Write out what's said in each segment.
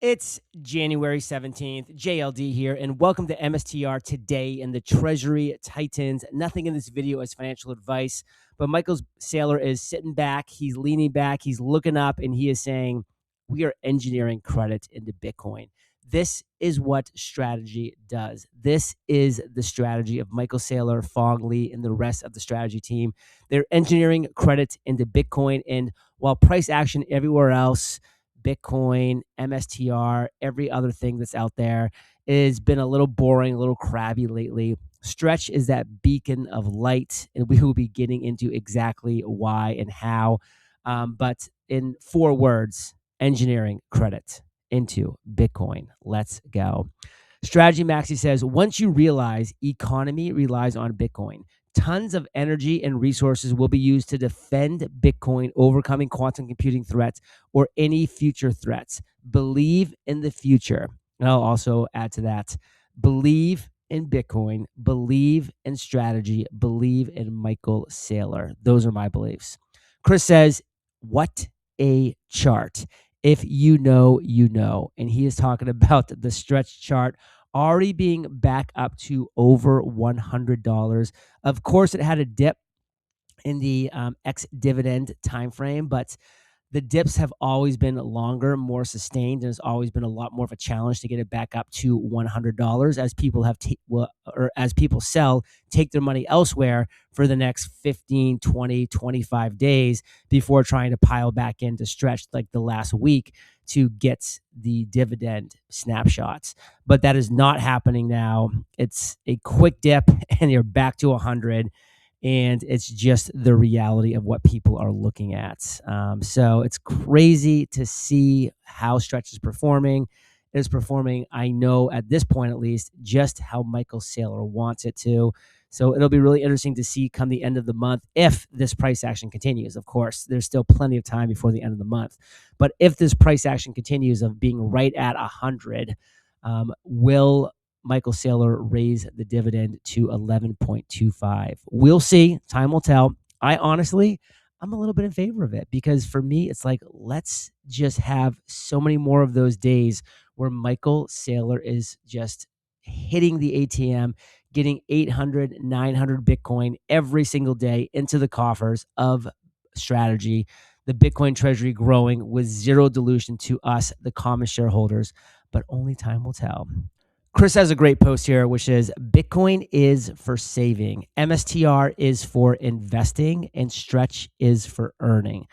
It's January 17th, JLD here, and welcome to MSTR Today and the Treasury Titans. Nothing in this video is financial advice, but Michael Saylor is sitting back, he's leaning back, he's looking up, and he is saying, we are engineering credit into Bitcoin. This is what strategy does. This is the strategy of Michael Saylor, Fong Lee, and the rest of the strategy team. They're engineering credit into Bitcoin, and while price action everywhere else, Bitcoin, MSTR, every other thing that's out there has been a little boring, a little crabby lately. Stretch is that beacon of light, and we will be getting into exactly why and how. But in 4 words, engineering credit into Bitcoin. Let's go. Strategy Maxi says, once you realize economy relies on Bitcoin, tons of energy and resources will be used to defend Bitcoin, overcoming quantum computing threats or any future threats. Believe in the future. And I'll also add to that, believe in Bitcoin, believe in strategy, believe in Michael Saylor. Those are my beliefs. Chris says, what a chart. If you know, you know. And he is talking about the stretch chart already being back up to over $100. Of course, it had a dip in the ex-dividend timeframe, but the dips have always been longer, more sustained, and it's always been a lot more of a challenge to get it back up to $100 as people have or as people sell, take their money elsewhere for the next 15, 20, 25 days before trying to pile back in to stretch like the last week to get the dividend snapshots. But that is not happening now. It's a quick dip and you're back to 100. And it's just the reality of what people are looking at. So it's crazy to see how Stretch is performing. It is performing, I know at this point at least, just how Michael Saylor wants it to. So it'll be really interesting to see come the end of the month if this price action continues. Of course, there's still plenty of time before the end of the month. But if this price action continues of being right at 100, will Michael Saylor raise the dividend to 11.25. We'll see. Time will tell. I'm a little bit in favor of it because for me, it's like, let's just have so many more of those days where Michael Saylor is just hitting the ATM, getting 800, 900 Bitcoin every single day into the coffers of strategy, the Bitcoin treasury growing with zero dilution to us, the common shareholders, but only time will tell. Chris has a great post here, which is Bitcoin is for saving, MSTR is for investing, and Stretch is for earning.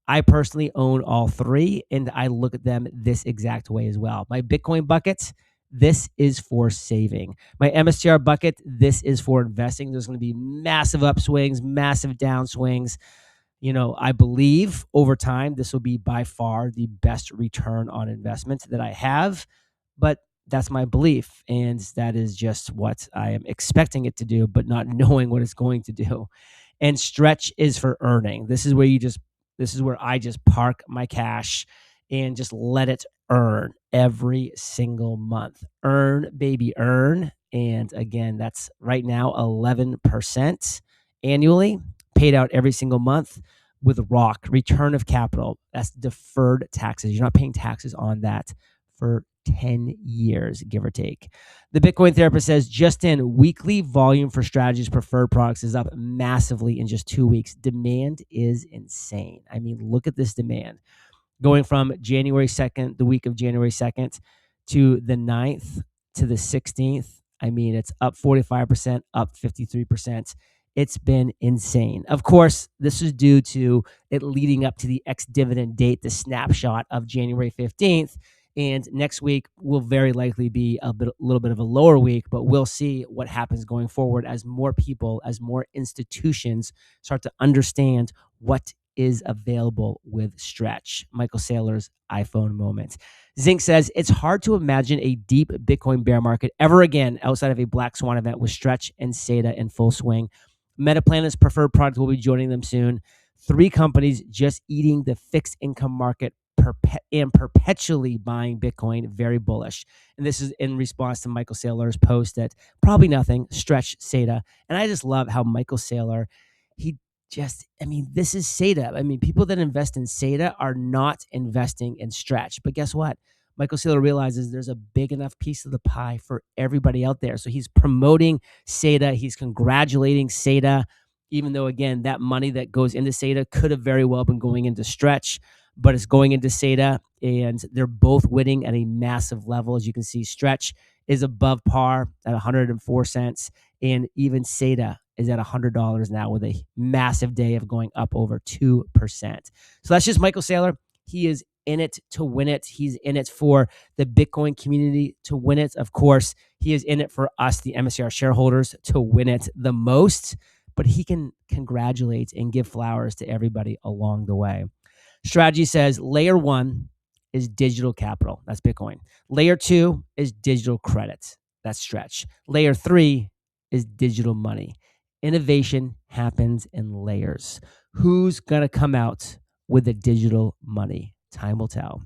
I personally own all three, and I look at them this exact way as well. My Bitcoin bucket, this is for saving. My MSTR bucket, this is for investing. There's going to be massive upswings, massive downswings. I believe over time, this will be by far the best return on investment that I have, but that's my belief. And that is just what I am expecting it to do, but not knowing what it's going to do. And Stretch is for earning. This is where I just park my cash and just let it earn every single month. Earn, baby, earn. And again, that's right now 11% annually, paid out every single month with ROC, return of capital. That's deferred taxes. You're not paying taxes on that for 10 years, give or take. The Bitcoin therapist says, just in, weekly volume for Strategy's preferred products is up massively in just 2 weeks. Demand is insane. I mean, look at this demand. Going from January 2nd, the week of January 2nd, to the 9th to the 16th. I mean, it's up 45%, up 53%. It's been insane. Of course, this is due to it leading up to the ex-dividend date, the snapshot of January 15th. And next week will very likely be a little bit of a lower week, but we'll see what happens going forward as more people, as more institutions start to understand what is available with Stretch. Michael Saylor's iPhone moment. Zinc says, it's hard to imagine a deep Bitcoin bear market ever again outside of a black swan event with Stretch and SATA in full swing. Metaplanet's preferred product will be joining them soon. 3 companies just eating the fixed income market and perpetually buying Bitcoin, very bullish. And this is in response to Michael Saylor's post that probably nothing, Stretch, SATA. And I just love how Michael Saylor, this is SATA. I mean, people that invest in SATA are not investing in Stretch. But guess what? Michael Saylor realizes there's a big enough piece of the pie for everybody out there. So he's promoting SATA. He's congratulating SATA, even though, again, that money that goes into SATA could have very well been going into Stretch, but it's going into SATA, and they're both winning at a massive level. As you can see, Stretch is above par at 104 cents, and even SATA is at $100 now with a massive day of going up over 2%. So that's just Michael Saylor. He is in it to win it. He's in it for the Bitcoin community to win it. Of course, he is in it for us, the MSTR shareholders, to win it the most, but he can congratulate and give flowers to everybody along the way. Strategy says layer 1 is digital capital. That's Bitcoin. Layer 2 is digital credit. That's Stretch. Layer 3 is digital money. Innovation happens in layers. Who's going to come out with the digital money? Time will tell.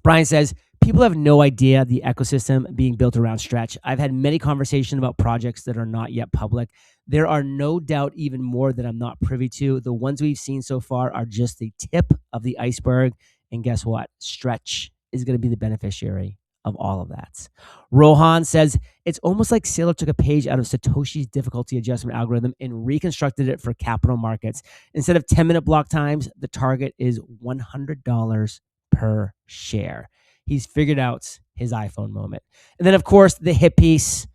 Brian says, people have no idea the ecosystem being built around Stretch. I've had many conversations about projects that are not yet public. There are no doubt even more that I'm not privy to. The ones we've seen so far are just the tip of the iceberg. And guess what? Stretch is going to be the beneficiary of all of that. Rohan says, it's almost like Saylor took a page out of Satoshi's difficulty adjustment algorithm and reconstructed it for capital markets. Instead of 10-minute block times, the target is $100 per share. He's figured out his iPhone moment. And then, of course, the hit piece.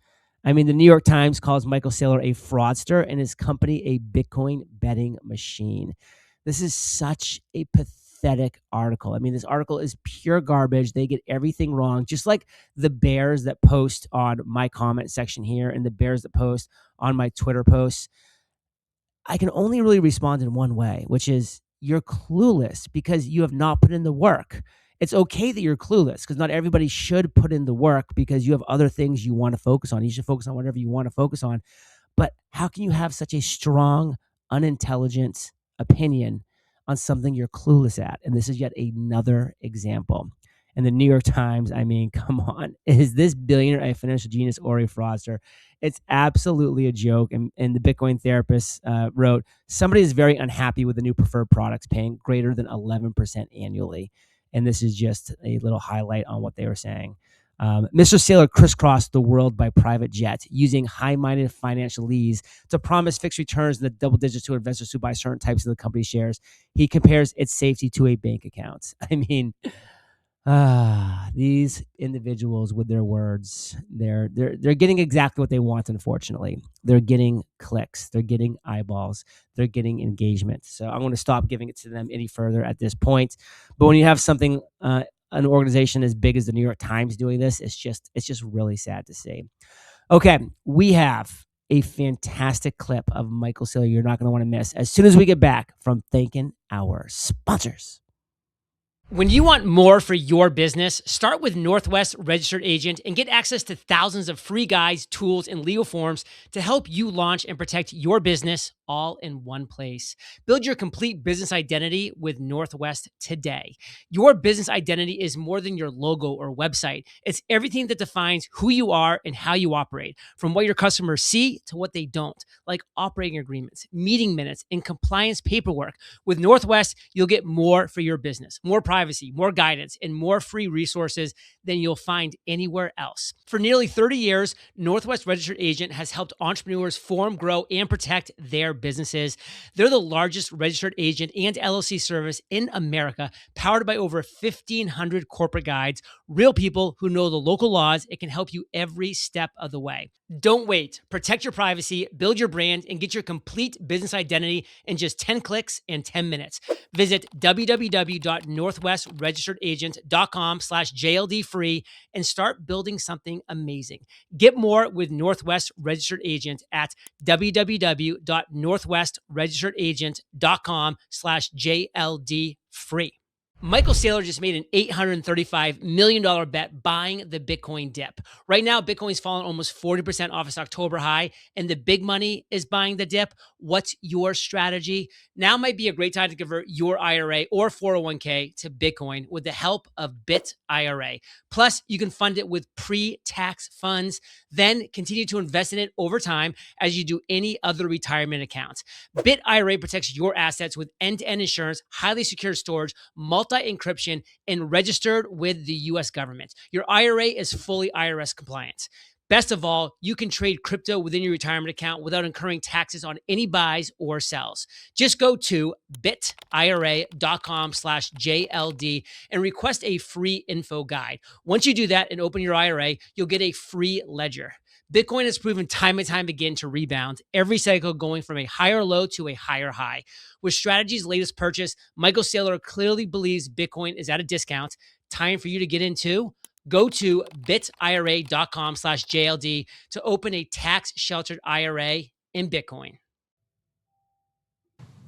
I mean, the New York Times calls Michael Saylor a fraudster and his company a Bitcoin betting machine. This is such a pathetic article. I mean, this article is pure garbage. They get everything wrong, just like the bears that post on my comment section here and the bears that post on my Twitter posts. I can only really respond in one way, which is you're clueless because you have not put in the work. It's okay that you're clueless because not everybody should put in the work because you have other things you want to focus on. You should focus on whatever you want to focus on. But how can you have such a strong, unintelligent opinion on something you're clueless at? And this is yet another example. And the New York Times, I mean, come on. Is this billionaire a financial genius or a fraudster? It's absolutely a joke. And the Bitcoin therapist wrote, somebody is very unhappy with the new preferred products paying greater than 11% annually. And this is just a little highlight on what they were saying. Mr. Saylor crisscrossed the world by private jet using high-minded financial leads to promise fixed returns in the double digits to investors who buy certain types of the company's shares. He compares its safety to a bank account. I mean, these individuals with their words, they're getting exactly what they want. Unfortunately, they're getting clicks, they're getting eyeballs, they're getting engagement. So I'm going to stop giving it to them any further at this point. But when you have something, an organization as big as the New York Times doing this, it's just really sad to see. Okay, we have a fantastic clip of Michael Saylor you're not going to want to miss as soon as we get back from thanking our sponsors. When you want more for your business, start with Northwest Registered Agent and get access to thousands of free guides, tools, and legal forms to help you launch and protect your business all in one place. Build your complete business identity with Northwest today. Your business identity is more than your logo or website. It's everything that defines who you are and how you operate, from what your customers see to what they don't, like operating agreements, meeting minutes, and compliance paperwork. With Northwest, you'll get more for your business, more privacy, more guidance, and more free resources than you'll find anywhere else. For nearly 30 years, Northwest Registered Agent has helped entrepreneurs form, grow, and protect their businesses. They're the largest registered agent and LLC service in America, powered by over 1,500 corporate guides, real people who know the local laws and can help you every step of the way. Don't wait. Protect your privacy, build your brand, and get your complete business identity in just 10 clicks and 10 minutes. Visit www.northwestregisteredagent.com/JLD free and start building something amazing. Get more with Northwest Registered Agent at www.northwestregisteredagent.com/JLD free. Michael Saylor just made an $835 million bet buying the Bitcoin dip. Right now, Bitcoin's fallen almost 40% off its October high, and the big money is buying the dip. What's your strategy? Now might be a great time to convert your IRA or 401k to Bitcoin with the help of Bit IRA. Plus, you can fund it with pre-tax funds, then continue to invest in it over time as you do any other retirement account. Bit IRA protects your assets with end-to-end insurance, highly secure storage, multiple multi-encryption, and registered with the US government. Your IRA is fully IRS compliant. Best of all, you can trade crypto within your retirement account without incurring taxes on any buys or sells. Just go to bitira.com/JLD and request a free info guide. Once you do that and open your IRA, you'll get a free ledger. Bitcoin has proven time and time again to rebound, every cycle going from a higher low to a higher high. With Strategy's latest purchase, Michael Saylor clearly believes Bitcoin is at a discount. Time for you to get into. Go to bitira.com/JLD to open a tax-sheltered IRA in Bitcoin.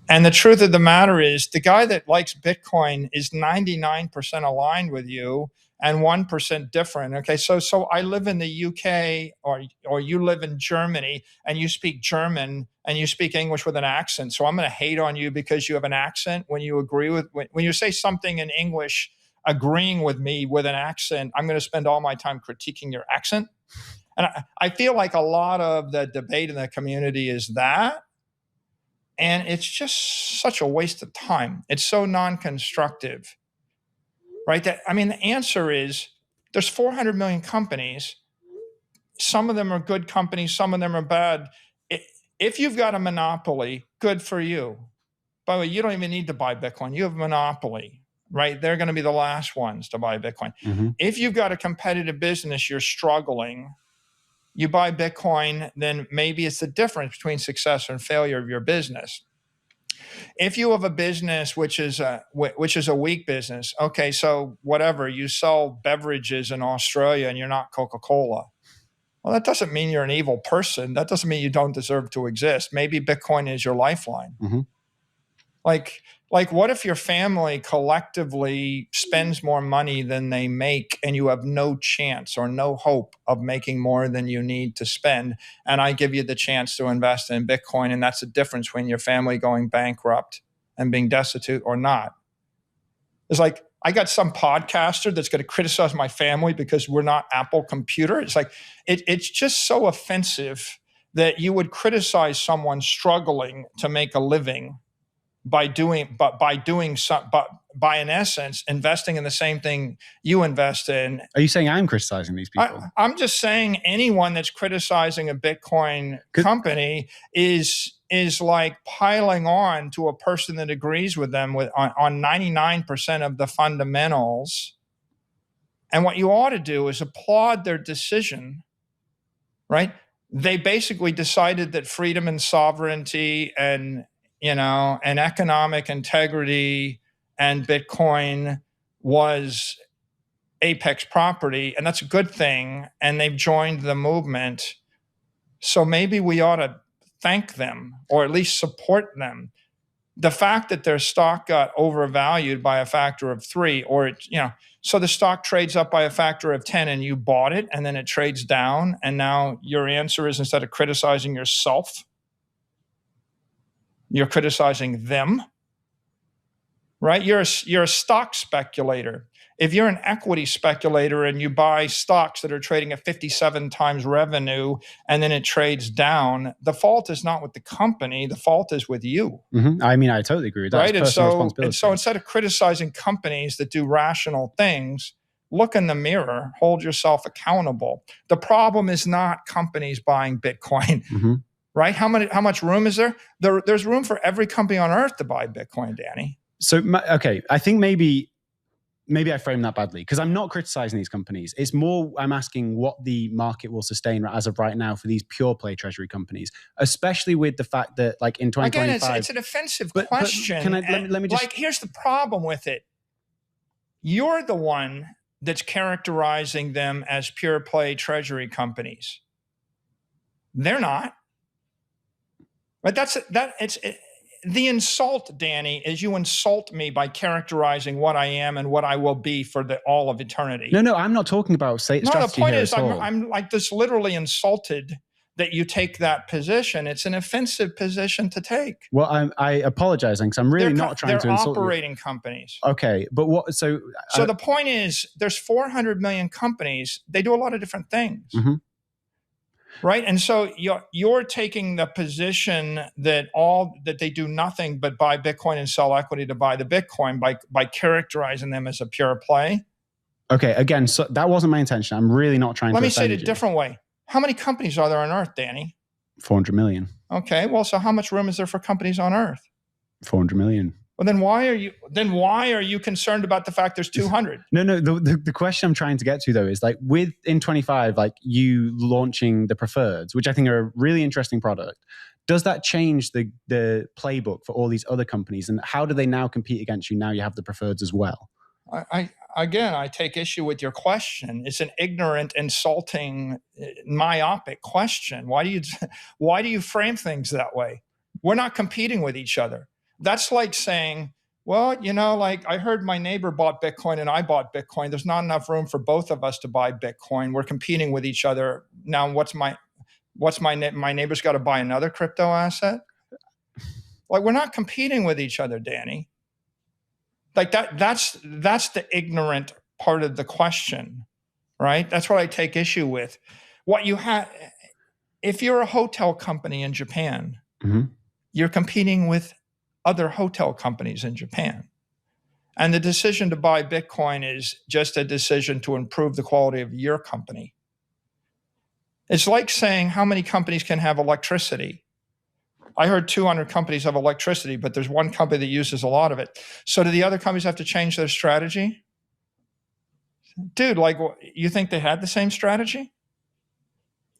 And the truth of the matter is, the guy that likes Bitcoin is 99% aligned with you and 1% different. Okay, so I live in the UK, or you live in Germany, and you speak German and you speak English with an accent. So I'm going to hate on you because you have an accent when you agree with when you say something in English, agreeing with me with an accent. I'm going to spend all my time critiquing your accent. And I feel like a lot of the debate in the community is that. And it's just such a waste of time. It's so non-constructive, right? The answer is there's 400 million companies. Some of them are good companies. Some of them are bad. If you've got a monopoly, good for you. By the way, you don't even need to buy Bitcoin. You have a monopoly, right? They're going to be the last ones to buy Bitcoin. Mm-hmm. If you've got a competitive business, you're struggling, you buy Bitcoin, then maybe it's the difference between success and failure of your business. If you have a business which is a weak business, okay, so whatever, you sell beverages in Australia and you're not Coca-Cola. Well, that doesn't mean you're an evil person. That doesn't mean you don't deserve to exist. Maybe Bitcoin is your lifeline. Mm-hmm. Like what if your family collectively spends more money than they make and you have no chance or no hope of making more than you need to spend, and I give you the chance to invest in Bitcoin, and that's the difference between your family going bankrupt and being destitute or not. It's like, I got some podcaster that's going to criticize my family because we're not Apple Computer. It's like, it's just so offensive that you would criticize someone struggling to make a living by in essence investing in the same thing you invest in. Are you saying I'm criticizing these people? I'm just saying anyone that's criticizing a Bitcoin company is like piling on to a person that agrees with them on 99% of the fundamentals. And what you ought to do is applaud their decision, right? They basically decided that freedom and sovereignty and economic integrity and Bitcoin was apex property, and that's a good thing, and they've joined the movement. So maybe we ought to thank them or at least support them. The fact that their stock got overvalued by a factor of 3, so the stock trades up by a factor of 10 and you bought it, and then it trades down, and now your answer is, instead of criticizing yourself, you're criticizing them, right? You're a stock speculator. If you're an equity speculator and you buy stocks that are trading at 57 times revenue and then it trades down, the fault is not with the company. The fault is with you. Mm-hmm. I totally agree with that. Right? And so instead of criticizing companies that do rational things, look in the mirror, hold yourself accountable. The problem is not companies buying Bitcoin. Mm-hmm. Right? How much room is there? There's room for every company on earth to buy Bitcoin, Danny. So, okay, I think maybe I framed that badly, because I'm not criticizing these companies. It's more, I'm asking what the market will sustain as of right now for these pure play treasury companies, especially with the fact that, like, in 2025... Again, it's an offensive question. Let me just... Like, here's the problem with it. You're the one that's characterizing them as pure play treasury companies. They're not. But the insult, Danny, is you insult me by characterizing what I am and what I will be for all of eternity. No, I'm not talking about strategy. No, the point is, I'm like this literally insulted that you take that position. It's an offensive position to take. Well, I apologize, because I'm really not trying to insult you. They're operating companies. Okay, but what? So the point is, there's 400 million companies. They do a lot of different things. Mm-hmm. Right. And so you're taking the position that they do nothing but buy Bitcoin and sell equity to buy the Bitcoin by characterizing them as a pure play. Okay, again, so that wasn't my intention. I'm really not trying to Let me offend say it a different way. How many companies are there on Earth, Danny? 400 million. Okay, well, so how much room is there for companies on Earth? 400 million. Well, then why are you concerned about the fact there's 200? No. The question I'm trying to get to though is like in 25, like you launching the preferreds, which I think are a really interesting product. Does that change the playbook for all these other companies, and how do they now compete against you? Now you have the preferreds as well. I take issue with your question. It's an ignorant, insulting, myopic question. Why do you frame things that way? We're not competing with each other. That's like saying, well, like I heard my neighbor bought Bitcoin and I bought Bitcoin. There's not enough room for both of us to buy Bitcoin. We're competing with each other. Now, my neighbor's got to buy another crypto asset? Like, we're not competing with each other, Danny. Like that's the ignorant part of the question, right? That's what I take issue with. What you have, if you're a hotel company in Japan, you're competing with other hotel companies in Japan. And the decision to buy Bitcoin is just a decision to improve the quality of your company. It's like saying how many companies can have electricity. I heard 200 companies have electricity, but there's one company that uses a lot of it. So do the other companies have to change their strategy? Dude, like, you think they had the same strategy?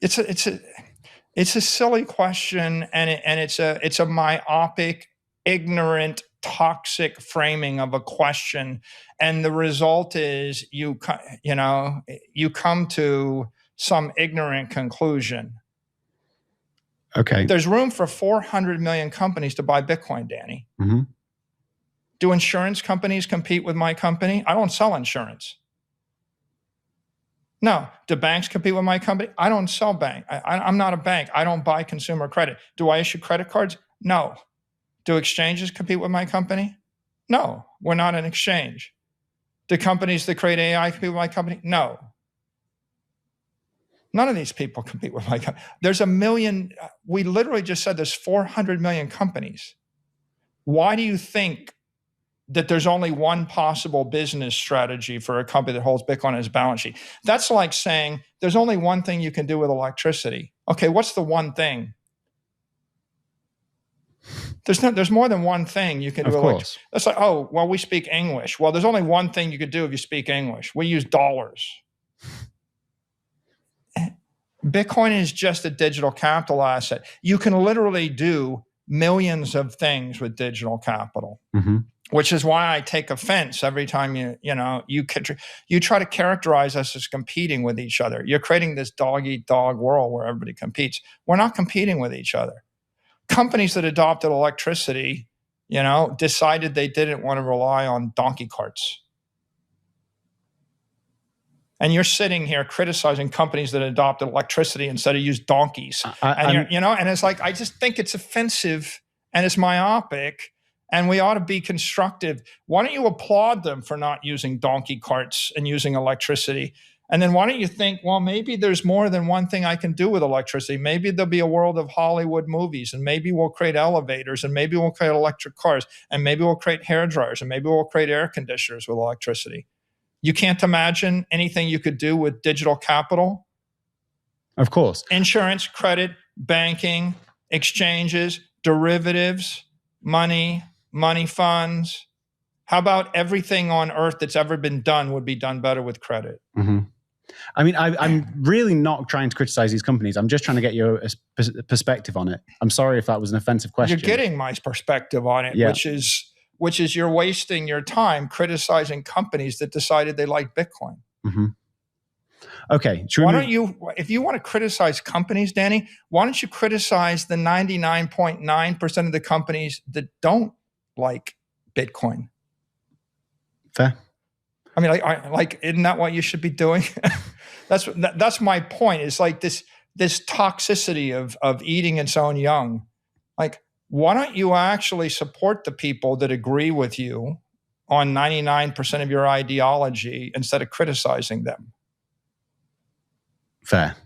It's a silly question, and it's a myopic, ignorant, toxic framing of a question, and the result is you come to some ignorant conclusion. Okay. There's room for 400 million companies to buy Bitcoin, Danny. Do insurance companies compete with my company? I don't sell insurance. No. Do banks compete with my company? I don't sell bank. I'm not a bank. I don't buy consumer credit. Do I issue credit cards? No. Do exchanges compete with my company? No. We're not an exchange. Do companies that create AI compete with my company? No. None of these people compete with my company. There's a million. We literally just said there's 400 million companies. Why do you think that there's only one possible business strategy for a company that holds Bitcoin on its balance sheet? That's like saying there's only one thing you can do with electricity. Okay, what's the one thing? There's more than one thing you can do. Of course. That's like, oh, well, we speak English. Well, there's only one thing you could do if you speak English. We use dollars. Bitcoin is just a digital capital asset. You can literally do millions of things with digital capital, which is why I take offense every time you try to characterize us as competing with each other. You're creating this dog-eat-dog world where everybody competes. We're not competing with each other. Companies that adopted electricity, decided they didn't want to rely on donkey carts. And you're sitting here criticizing companies that adopted electricity instead of use donkeys. And it's like, I just think it's offensive and it's myopic, and we ought to be constructive. Why don't you applaud them for not using donkey carts and using electricity? And then why don't you think, well, maybe there's more than one thing I can do with electricity. Maybe there'll be a world of Hollywood movies, and maybe we'll create elevators, and maybe we'll create electric cars, and maybe we'll create hair dryers, and maybe we'll create air conditioners with electricity. You can't imagine anything you could do with digital capital? Of course. Insurance, credit, banking, exchanges, derivatives, money funds. How about everything on earth that's ever been done would be done better with credit? I mean, I'm really not trying to criticize these companies. I'm just trying to get your perspective on it. I'm sorry if that was an offensive question. You're getting my perspective on it, yeah. which is you're wasting your time criticizing companies that decided they like Bitcoin. Okay. Why don't you, if you want to criticize companies, Danny, why don't you criticize the 99.9% of the companies that don't like Bitcoin? Fair. I mean, like, isn't that what you should be doing? That's my point. It's like this toxicity of eating its own young. Like, why don't you actually support the people that agree with you on 99% of your ideology instead of criticizing them? Fair.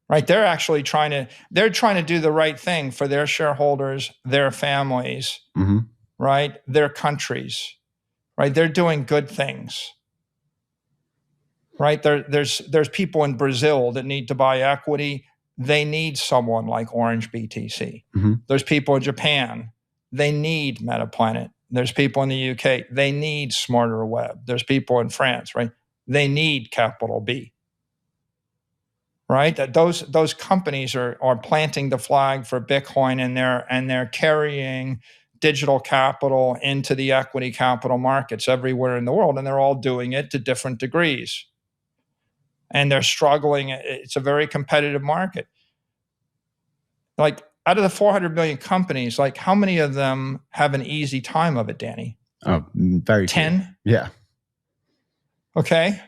right? They're actually trying to do the right thing for their shareholders, their families, right? Their countries, right? They're doing good things, right? There's people in Brazil that need to buy equity. They need someone like Orange BTC. There's people in Japan. They need MetaPlanet. There's people in the UK. They need Smarter Web. There's people in France, right? They need Capital B. Right? That those companies are planting the flag for Bitcoin, and they're carrying digital capital into the equity capital markets everywhere in the world, and they're all doing it to different degrees. And they're struggling. It's a very competitive market. Like, out of the 400 million companies, like, how many of them have an easy time of it, Danny? Oh, very 10? few. Yeah. Okay.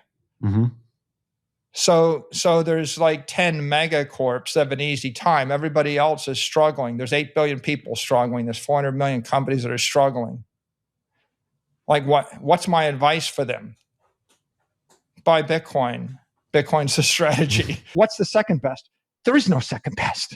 So there's like 10 megacorps that have an easy time. Everybody else is struggling. There's 8 billion people struggling. There's 400 million companies that are struggling. Like, what's my advice for them? Buy Bitcoin. Bitcoin's the strategy. What's the second best? There is no second best.